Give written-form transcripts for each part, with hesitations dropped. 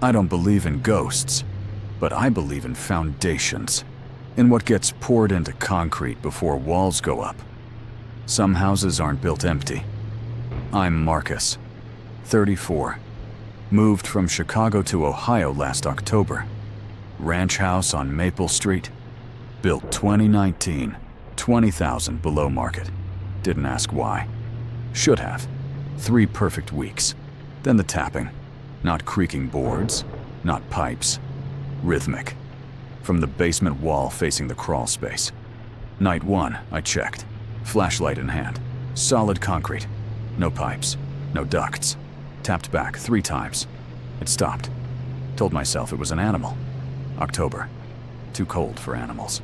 I don't believe in ghosts, but I believe in foundations, in what gets poured into concrete before walls go up. Some houses aren't built empty. I'm Marcus, 34. Moved from Chicago to Ohio last October. Ranch house on Maple Street. Built 2019, 20,000 below market. Didn't ask why. Should have. 3 perfect weeks. Then the tapping. Not creaking boards, not pipes. Rhythmic. From the basement wall facing the crawl space. Night 1, I checked. Flashlight in hand. Solid concrete. No pipes. No ducts. Tapped back 3 times. It stopped. Told myself it was an animal. October. Too cold for animals.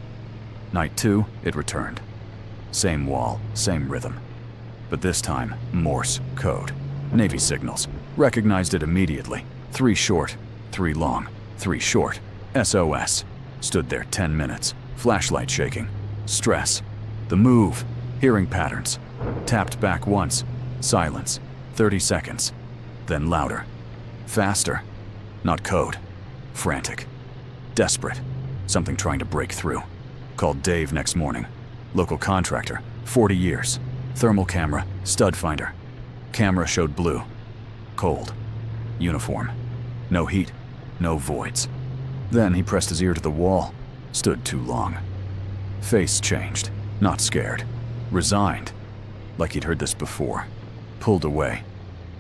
Night 2, it returned. Same wall, same rhythm. But this time, Morse code. Navy signals. Recognized it immediately. 3 short, 3 long, 3 short. SOS. Stood there 10 minutes. Flashlight shaking. Stress. The move. Hearing patterns. Tapped back once. Silence. 30 seconds. Then louder. Faster. Not code. Frantic. Desperate. Something trying to break through. Called Dave next morning. Local contractor. 40 years. Thermal camera. Stud finder. Camera showed blue. Cold. Uniform. No heat. No voids. Then he pressed his ear to the wall. Stood too long. Face changed. Not scared. Resigned. Like he'd heard this before. Pulled away.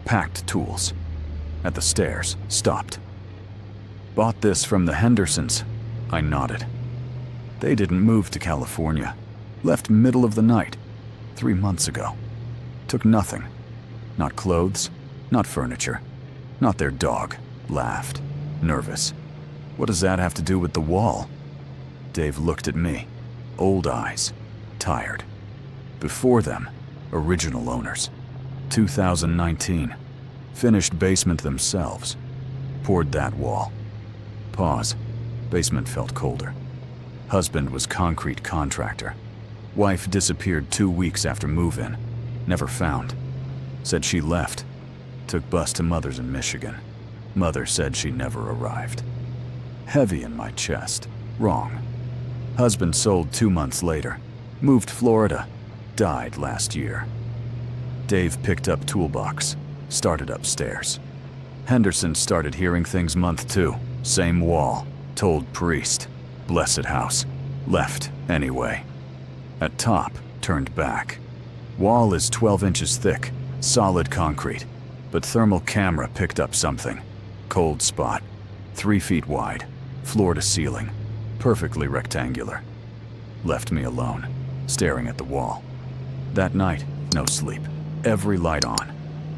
Packed tools. At the stairs. Stopped. Bought this from the Hendersons. I nodded. They didn't move to California. Left middle of the night. 3 months ago. Took nothing. Not clothes. Not furniture. Not their dog. Laughed. Nervous. What does that have to do with the wall? Dave looked at me. Old eyes. Tired. Before them, original owners. 2019. Finished basement themselves. Poured that wall. Pause. Basement felt colder. Husband was concrete contractor. Wife disappeared 2 weeks after move-in. Never found. Said she left. Took bus to mother's in Michigan. Mother said she never arrived. Heavy in my chest. Wrong. Husband sold 2 months later. Moved Florida. Died last year. Dave picked up toolbox. Started upstairs. Henderson started hearing things month 2. Same wall. Told priest. Blessed house. Left anyway. At top, turned back. Wall is 12 inches thick. Solid concrete. But thermal camera picked up something. Cold spot. 3 feet wide. Floor to ceiling. Perfectly rectangular. Left me alone, staring at the wall. That night, no sleep. Every light on.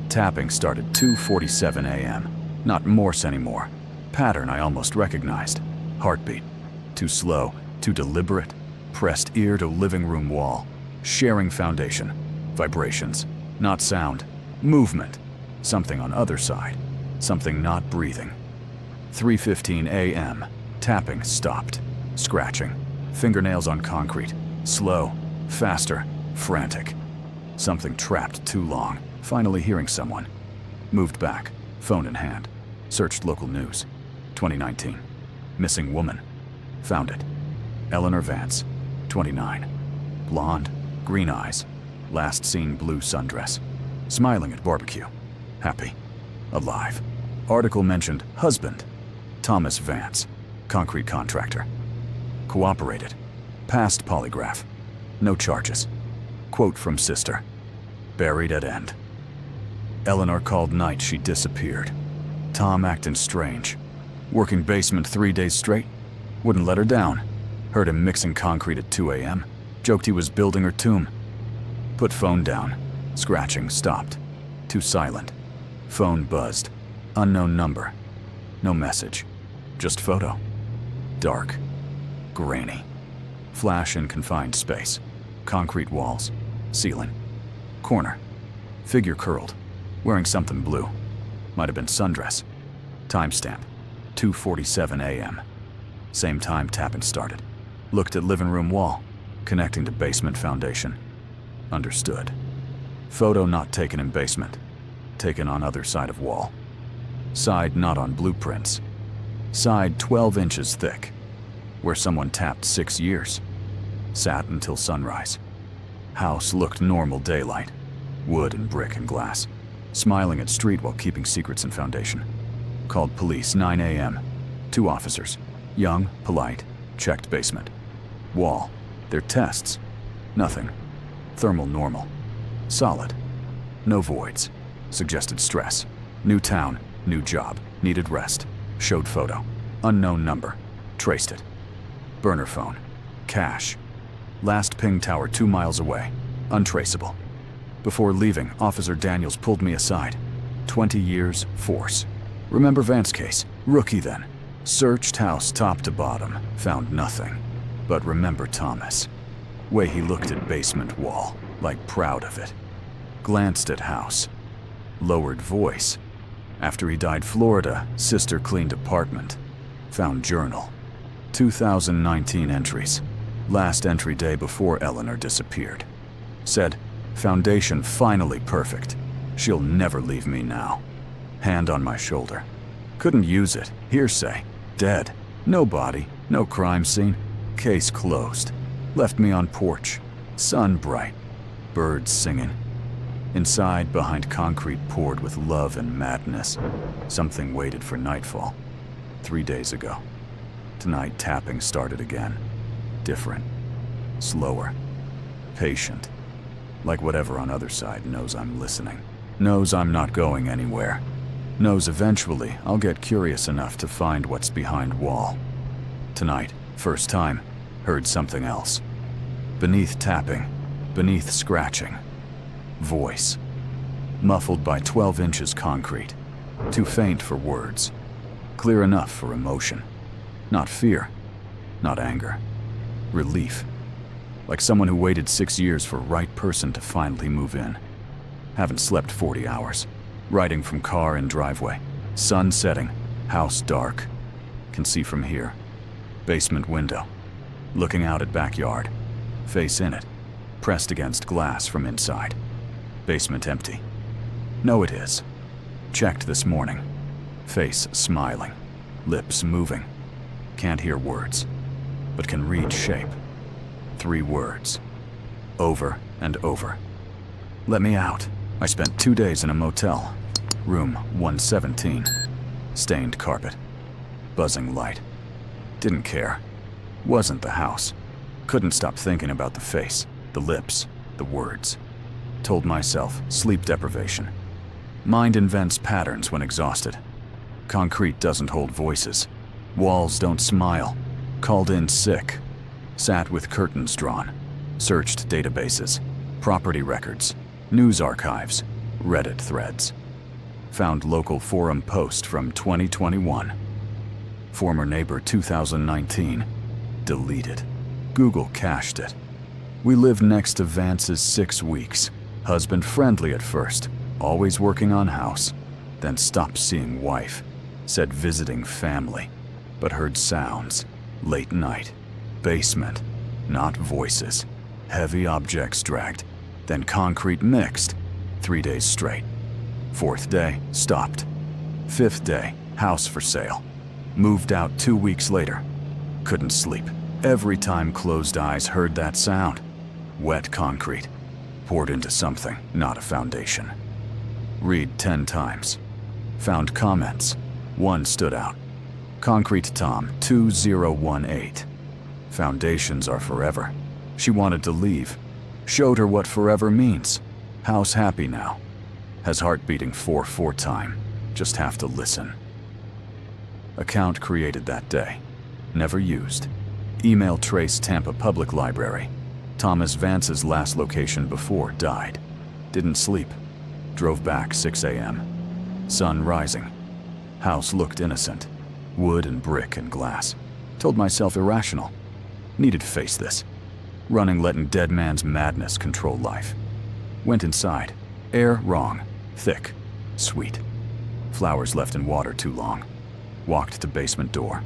Tapping started 2:47 a.m. Not Morse anymore. Pattern I almost recognized. Heartbeat. Too slow, too deliberate. Pressed ear to living room wall. Sharing foundation. Vibrations. Not sound. Movement. Something on other side. Something not breathing. 3:15 a.m. Tapping stopped. Scratching. Fingernails on concrete. Slow. Faster. Frantic. Something trapped too long. Finally hearing someone. Moved back. Phone in hand. Searched local news. 2019. Missing woman. Found it. Eleanor Vance. 29. Blonde. Green eyes. Last seen blue sundress. Smiling at barbecue. Happy. Alive. Article mentioned husband. Thomas Vance. Concrete contractor. Cooperated. Passed polygraph. No charges. Quote from sister. Buried at end. Eleanor called night she disappeared. Tom acting strange. Working basement 3 days straight. Wouldn't let her down. Heard him mixing concrete at 2 a.m. Joked he was building her tomb. Put phone down. Scratching stopped. Too silent. Phone buzzed. Unknown number. No message. Just photo. Dark. Grainy. Flash in confined space. Concrete walls. Ceiling. Corner. Figure curled. Wearing something blue. Might have been sundress. Timestamp. 2:47 a.m. Same time tapping started. Looked at living room wall. Connecting to basement foundation. Understood. Photo not taken in basement. Taken on other side of wall. Side not on blueprints. Side 12 inches thick. Where someone tapped 6 years. Sat until sunrise. House looked normal daylight. Wood and brick and glass. Smiling at street while keeping secrets in foundation. Called police 9 a.m. 2 officers. Young, polite, checked basement. Wall. Their tests. Nothing. Thermal normal. Solid. No voids. Suggested stress. New town, new job, needed rest. Showed photo. Unknown number. Traced it. Burner phone. Cache. Last ping tower 2 miles away. Untraceable. Before leaving, Officer Daniels pulled me aside. 20 years, force. Remember Vance case? Rookie then. Searched house top to bottom. Found nothing. But remember Thomas. Way he looked at basement wall, like proud of it. Glanced at house. Lowered voice. After he died Florida, sister cleaned apartment. Found journal. 2019 entries. Last entry day before Eleanor disappeared. Said, foundation finally perfect. She'll never leave me now. Hand on my shoulder. Couldn't use it. Hearsay. Dead. No body. No crime scene. Case closed. Left me on porch. Sun bright. Birds singing. Inside, behind concrete poured with love and madness. Something waited for nightfall. 3 days ago. Tonight, tapping started again. Different. Slower. Patient. Like whatever on other side knows I'm listening. Knows I'm not going anywhere. Knows eventually I'll get curious enough to find what's behind wall. Tonight, first time, heard something else. Beneath tapping, beneath scratching. Voice. Muffled by 12 inches concrete. Too faint for words. Clear enough for emotion. Not fear. Not anger. Relief. Like someone who waited 6 years for right person to finally move in. Haven't slept 40 hours. Riding from car in driveway. Sun setting. House dark. Can see from here. Basement window. Looking out at backyard. Face in it. Pressed against glass from inside. Basement empty. No, it is. Checked this morning. Face smiling. Lips moving. Can't hear words. But can read shape. 3 words. Over and over. Let me out. I spent 2 days in a motel. Room 117. Stained carpet. Buzzing light. Didn't care. Wasn't the house. Couldn't stop thinking about the face, the lips, the words. Told myself, sleep deprivation. Mind invents patterns when exhausted. Concrete doesn't hold voices. Walls don't smile. Called in sick. Sat with curtains drawn. Searched databases. Property records. News archives. Reddit threads. Found local forum post from 2021. Former neighbor 2019. Deleted. Google cached it. We lived next to Vance's 6 weeks. Husband friendly at first. Always working on house. Then stopped seeing wife. Said visiting family. But heard sounds. Late night. Basement. Not voices. Heavy objects dragged. Then concrete mixed. 3 days straight. 4th day, stopped. 5th day, house for sale. Moved out 2 weeks later. Couldn't sleep. Every time closed eyes heard that sound. Wet concrete. Poured into something, not a foundation. Read 10 times. Found comments. One stood out. Concrete Tom 2018. Foundations are forever. She wanted to leave. Showed her what forever means. House happy now. Has heart beating 4/4 time. Just have to listen. Account created that day. Never used. Email trace Tampa Public Library. Thomas Vance's last location before died. Didn't sleep. Drove back 6 a.m. Sun rising. House looked innocent. Wood and brick and glass. Told myself irrational. Needed to face this. Running letting dead man's madness control life. Went inside. Air wrong. Thick. Sweet. Flowers left in water too long. Walked to basement door.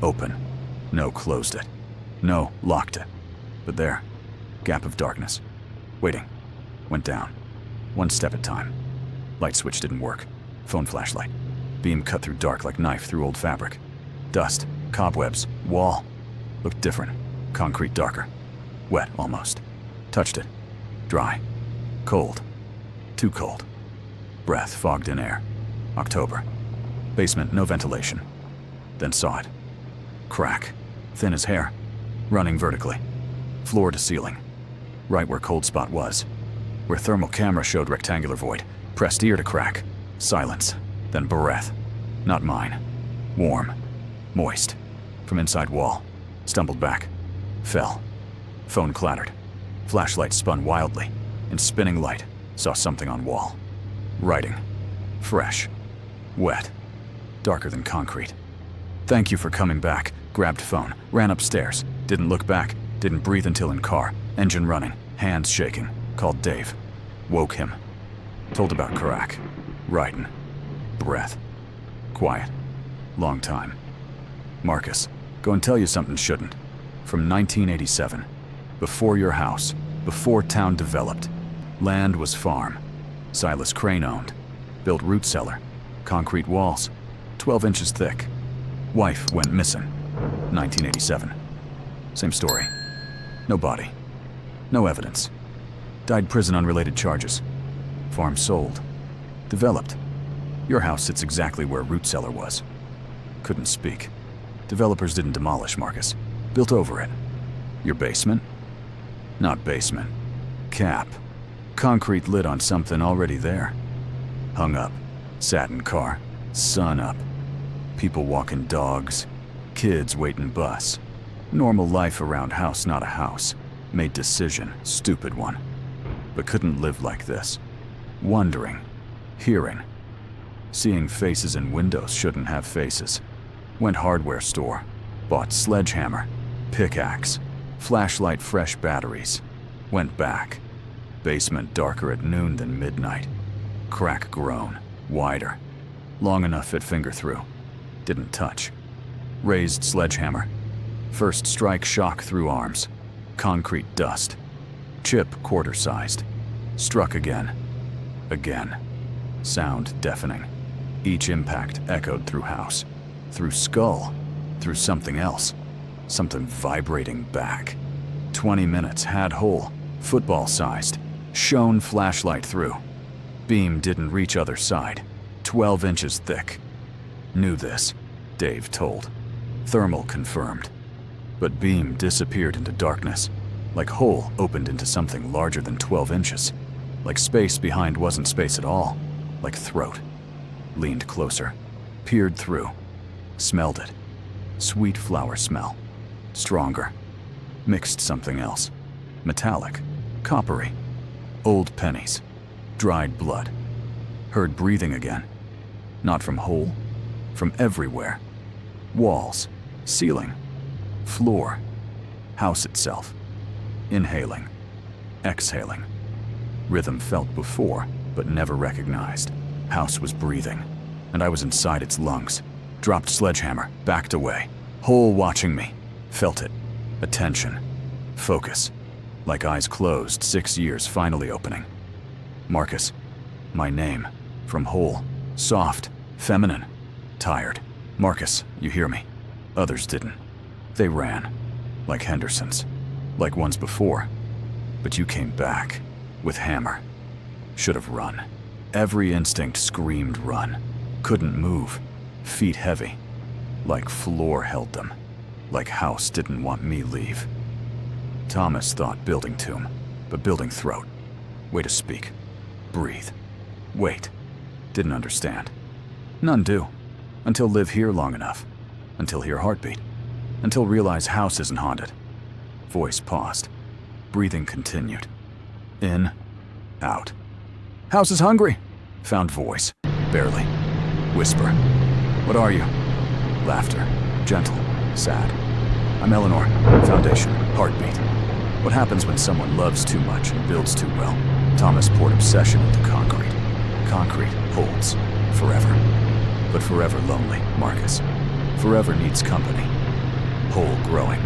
Open. No, closed it. No, locked it. But there. Gap of darkness. Waiting. Went down. 1 step at time. Light switch didn't work. Phone flashlight. Beam cut through dark like knife through old fabric. Dust, cobwebs, wall. Looked different. Concrete darker. Wet, almost. Touched it. Dry. Cold. Too cold. Breath fogged in air. October. Basement, no ventilation. Then saw it. Crack. Thin as hair. Running vertically. Floor to ceiling. Right where cold spot was. Where thermal camera showed rectangular void. Pressed ear to crack. Silence. Then breath. Not mine. Warm. Moist. From inside wall. Stumbled back. Fell. Phone clattered. Flashlight spun wildly. In spinning light, saw something on wall. Writing. Fresh. Wet. Darker than concrete. Thank you for coming back. Grabbed phone. Ran upstairs. Didn't look back. Didn't breathe until in car. Engine running. Hands shaking. Called Dave. Woke him. Told about crack. Writing. Breath. Quiet. Long time. Marcus, go and tell you something shouldn't. From 1987. Before your house. Before town developed. Land was farm. Silas Crane owned. Built root cellar. Concrete walls. 12 inches thick. Wife went missing. 1987. Same story. No body. No evidence. Died prison unrelated charges. Farm sold. Developed. Your house sits exactly where root cellar was. Couldn't speak. Developers didn't demolish, Marcus. Built over it. Your basement? Not basement. Cap. Concrete lid on something already there. Hung up. Sat in car. Sun up. People walking dogs. Kids waiting bus. Normal life around house, not a house. Made decision, stupid one. But couldn't live like this. Wondering. Hearing. Seeing faces in windows shouldn't have faces. Went hardware store. Bought sledgehammer. Pickaxe. Flashlight, fresh batteries. Went back. Basement darker at noon than midnight. Crack grown. Wider. Long enough fit finger through. Didn't touch. Raised sledgehammer. First strike shock through arms. Concrete dust. Chip quarter-sized. Struck again. Again. Sound deafening. Each impact echoed through house. Through skull. Through something else. Something vibrating back. 20 minutes, had hole. Football-sized. Shone flashlight through. Beam didn't reach other side. 12 inches thick. Knew this, Dave told. Thermal confirmed. But beam disappeared into darkness. Like hole opened into something larger than 12 inches. Like space behind wasn't space at all. Like throat. Leaned closer. Peered through. Smelled it. Sweet flower smell. Stronger. Mixed something else. Metallic. Coppery. Old pennies. Dried blood. Heard breathing again. Not from hole. From everywhere. Walls. Ceiling. Floor. House itself. Inhaling. Exhaling. Rhythm felt before, but never recognized. House was breathing, and I was inside its lungs. Dropped sledgehammer, backed away. Hole watching me. Felt it. Attention. Focus. Like eyes closed, 6 years finally opening. Marcus. My name. From hole. Soft. Feminine. Tired. Marcus, you hear me. Others didn't. They ran. Like Henderson's. Like ones before. But you came back. With hammer. Should have run. Every instinct screamed run. Couldn't move. Feet heavy. Like floor held them. Like house didn't want me leave. Thomas thought building tomb, but building throat. Way to speak. Breathe. Wait. Didn't understand. None do. Until live here long enough. Until hear heartbeat. Until realize house isn't haunted. Voice paused. Breathing continued. In. Out. House is hungry. Found voice. Barely. Whisper. What are you? Laughter. Gentle. Sad. I'm Eleanor. Foundation. Heartbeat. What happens when someone loves too much and builds too well? Thomas poured obsession into concrete. Concrete holds. Forever. But forever lonely, Marcus. Forever needs company. Hole growing.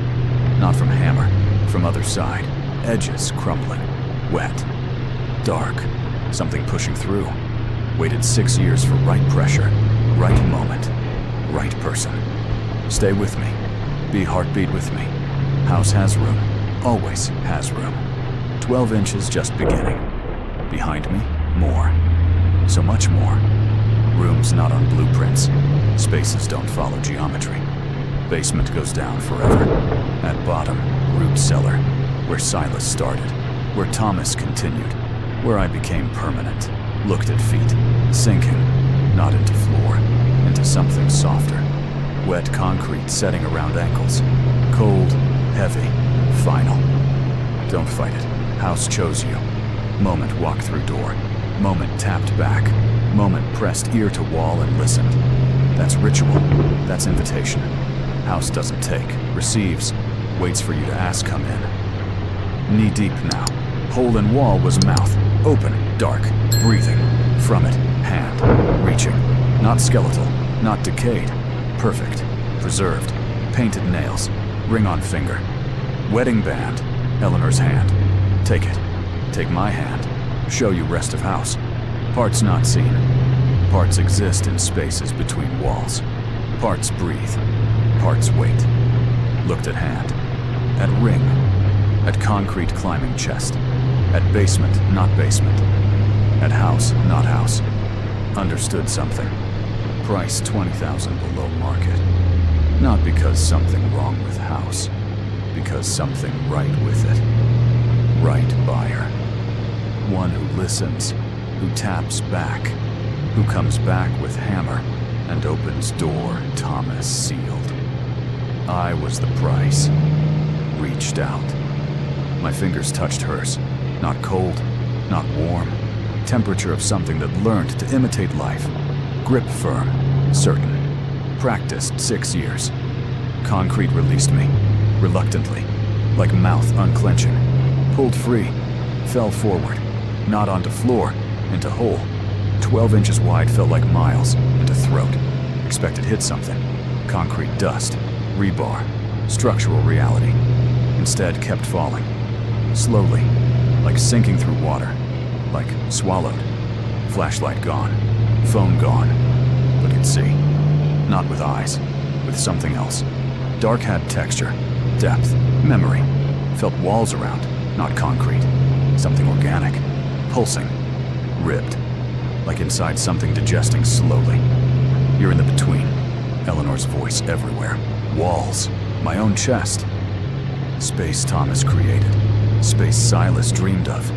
Not from hammer. From other side. Edges crumbling. Wet. Dark. Something pushing through. Waited 6 years for right pressure. Right moment. Right person. Stay with me. Be heartbeat with me. House has room. Always has room. 12 inches just beginning. Behind me, more. So much more. Rooms not on blueprints. Spaces don't follow geometry. Basement goes down forever. At bottom, root cellar, where Silas started, where Thomas continued, where I became permanent. Looked at feet, sinking, not into floor, into something softer. Wet concrete setting around ankles. Cold, heavy, final. Don't fight it. House chose you. Moment walked through door. Moment tapped back. Moment pressed ear to wall and listened. That's ritual. That's invitation. House doesn't take, receives, waits for you to ask come in. Knee deep now. Hole in wall was mouth. Open, dark, breathing. From it, hand, reaching. Not skeletal, not decayed. Perfect, preserved. Painted nails, ring on finger. Wedding band, Eleanor's hand. Take it. Take my hand. Show you rest of house. Parts not seen. Parts exist in spaces between walls. Parts breathe. Parts wait. Looked at hand. At ring. At concrete climbing chest. At basement, not basement. At house, not house. Understood something. Price 20,000 below market. Not because something wrong with house. Because something right with it. Right buyer. One who listens, who taps back, who comes back with hammer and opens door Thomas sealed. I was the price. Reached out. My fingers touched hers. Not cold, not warm. Temperature of something that learned to imitate life. Grip firm, certain. Practiced 6 years. Concrete released me, reluctantly, like mouth unclenching. Pulled free, fell forward, not onto floor, into hole. 12 inches wide felt like miles, into throat. Expected hit something. Concrete dust, rebar, structural reality. Instead kept falling. Slowly, like sinking through water. Like swallowed. Flashlight gone. Phone gone. But could see. Not with eyes. With something else. Dark had texture. Depth. Memory. Felt walls around. Not concrete. Something organic. Pulsing. Ribbed. Like inside something digesting slowly. You're in the between. Eleanor's voice everywhere. Walls. My own chest. Space Thomas created. Space Silas dreamed of.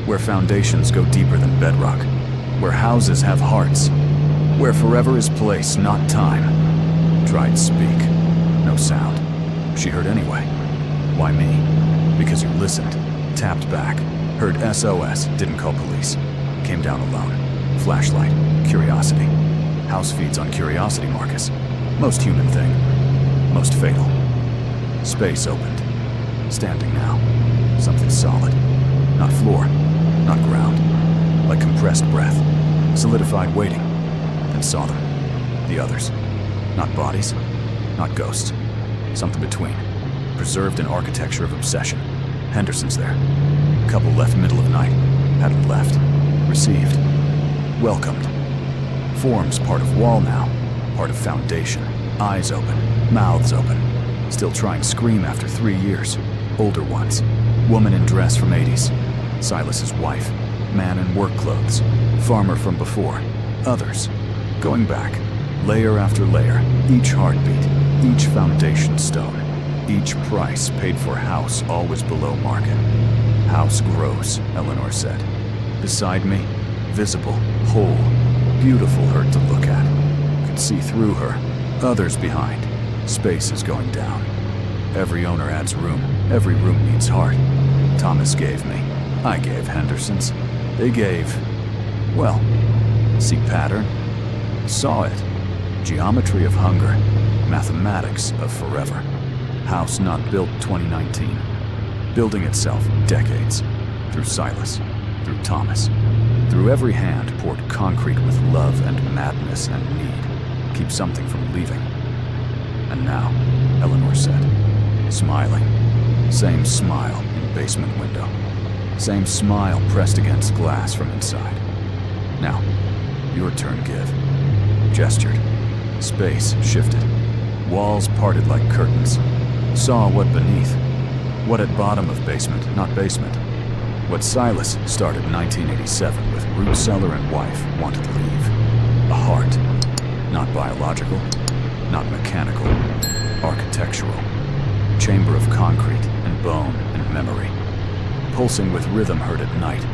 Where foundations go deeper than bedrock. Where houses have hearts. Where forever is place, not time. Tried speak. No sound. She heard anyway. Why me? Because you listened. Tapped back. Heard SOS. Didn't call police. Came down alone. Flashlight. Curiosity. House feeds on curiosity, Marcus. Most human thing. Most fatal. Space opened. Standing now. Something solid. Not floor. Not ground. Like compressed breath. Solidified waiting. Then saw them. The others. Not bodies. Not ghosts. Something between. Preserved in architecture of obsession. Henderson's there. Couple left middle of night. Hadn't left. Received. Welcomed. Forms part of wall now. Part of foundation. Eyes open. Mouths open. Still trying scream after 3 years. Older ones. Woman in dress from 80s. Silas's wife. Man in work clothes. Farmer from before. Others. Going back. Layer after layer. Each heartbeat. Each foundation stone. Each price paid for house always below market. House grows, Eleanor said. Beside me. Visible. Whole. Beautiful her to look at. Could see through her. Others behind. Space is going down. Every owner adds room. Every room needs heart. Thomas gave me. I gave Henderson's. They gave... well, see pattern? Saw it. Geometry of hunger. Mathematics of forever. House not built 2019. Building itself decades. Through Silas. Through Thomas. Through every hand poured concrete with love and madness and need. Keep something from leaving. And now, Eleanor said, smiling. Same smile in basement window. Same smile pressed against glass from inside. Now, your turn give. Gestured. Space shifted. Walls parted like curtains. Saw what beneath. What at bottom of basement, not basement. What Silas started 1987 with root cellar and wife wanted to leave. A heart. Not biological, not mechanical. Architectural. Chamber of concrete and bone and memory. Pulsing with rhythm heard at night.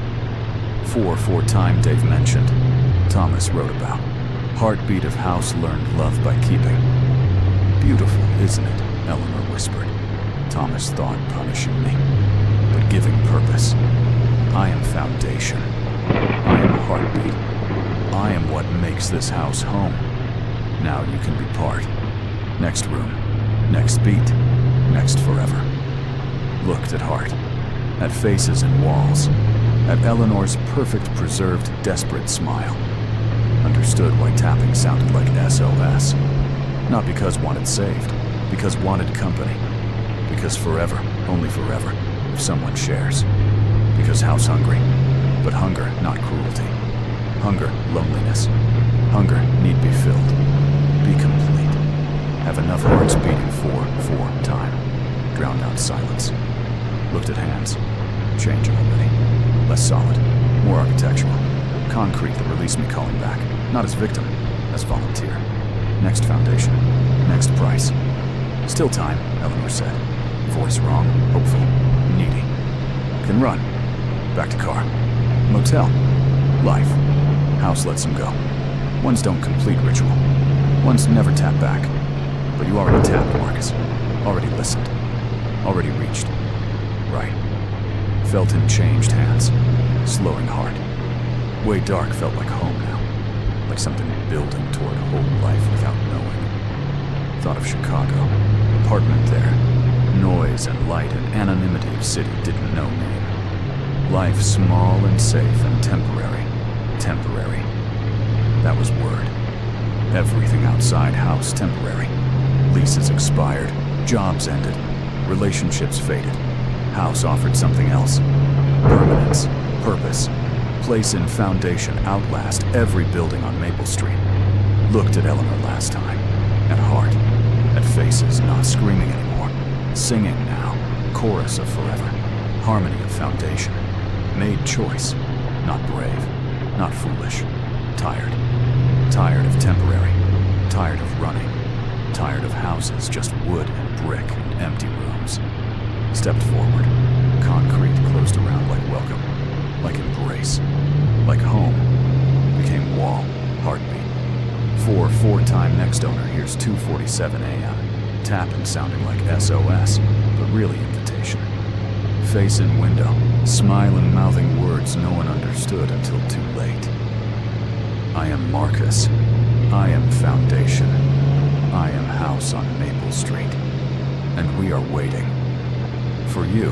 4 time Dave mentioned. Thomas wrote about. Heartbeat of house learned love by keeping. Beautiful, isn't it? Eleanor whispered. Thomas thought punishing me, but giving purpose. I am foundation. I am heartbeat. I am what makes this house home. Now you can be part. Next room. Next beat. Next forever. Looked at heart. At faces and walls. At Eleanor's perfect, preserved, desperate smile. Understood why tapping sounded like SOS. Not because wanted saved, because wanted company. Because forever, only forever, if someone shares. Because house hungry, but hunger, not cruelty. Hunger, loneliness. Hunger, need be filled. Be complete. Have enough hearts beating for time. Drowned out silence. Looked at hands. Changing already. Less solid. More architectural. Concrete that released me calling back. Not as victim, as volunteer. Next foundation. Next price. Still time, Eleanor said. Voice wrong, hopeful, needy. Can run. Back to car. Motel. Life. House lets him go. Ones don't complete ritual. Ones never tap back. But you already tapped, Marcus. Already listened. Already reached. Right. Felt him changed hands. Slowing heart. Way dark felt like home now. Like something building toward whole life without knowing. Thought of Chicago. Apartment there. Noise and light and anonymity of city didn't know name. Life small and safe and temporary. Temporary. That was word. Everything outside house temporary. Leases expired. Jobs ended. Relationships faded. House offered something else. Permanence. Purpose. Place in foundation outlast every building on Maple Street. Looked at Eleanor last time. At heart. At faces not screaming anymore. Singing now. Chorus of forever. Harmony of foundation. Made choice. Not brave. Not foolish. Tired. Tired of temporary. Tired of running. Tired of houses, just wood and brick and empty rooms. Stepped forward. Concrete closed around like welcome. Like embrace. Like home. Became wall. Heartbeat. 4 time next owner hears 2:47 a.m. Tapping sounding like SOS, but really invitation. Face in window. Smiling, mouthing words no one understood until too late. I am Marcus. I am foundation. I am house on Maple Street. And we are waiting. For you.